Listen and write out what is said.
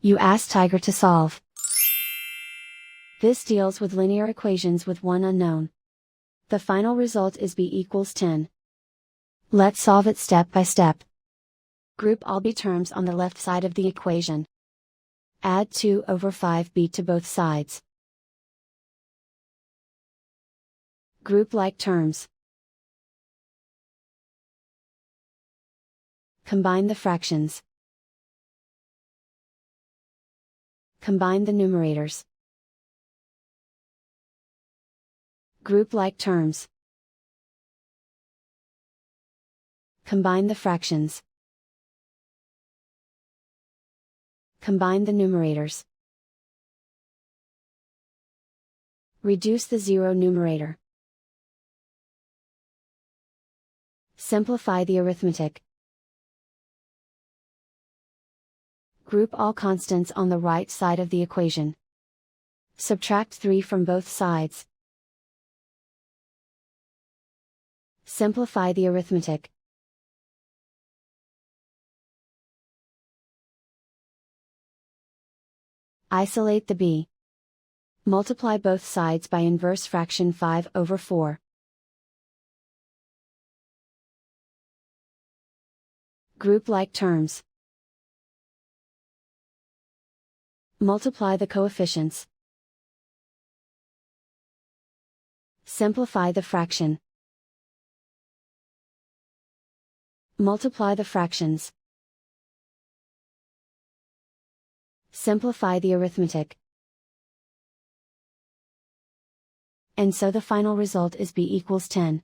You ask Tiger to solve. This deals with linear equations with one unknown. The final result is b equals 10. Let's solve it step by step. Group all b terms on the left side of the equation. Add 2 over 5b to both sides. Group like terms. Combine the fractions. Combine the numerators. Group like terms. Combine the fractions. Combine the numerators. Reduce the zero numerator. Simplify the arithmetic. Group all constants on the right side of the equation. Subtract 3 from both sides. Simplify the arithmetic. Isolate the b. Multiply both sides by inverse fraction 5 over 4. Group like terms. Multiply the coefficients. Simplify the fraction. Multiply the fractions. Simplify the arithmetic. And so the final result is b equals 10.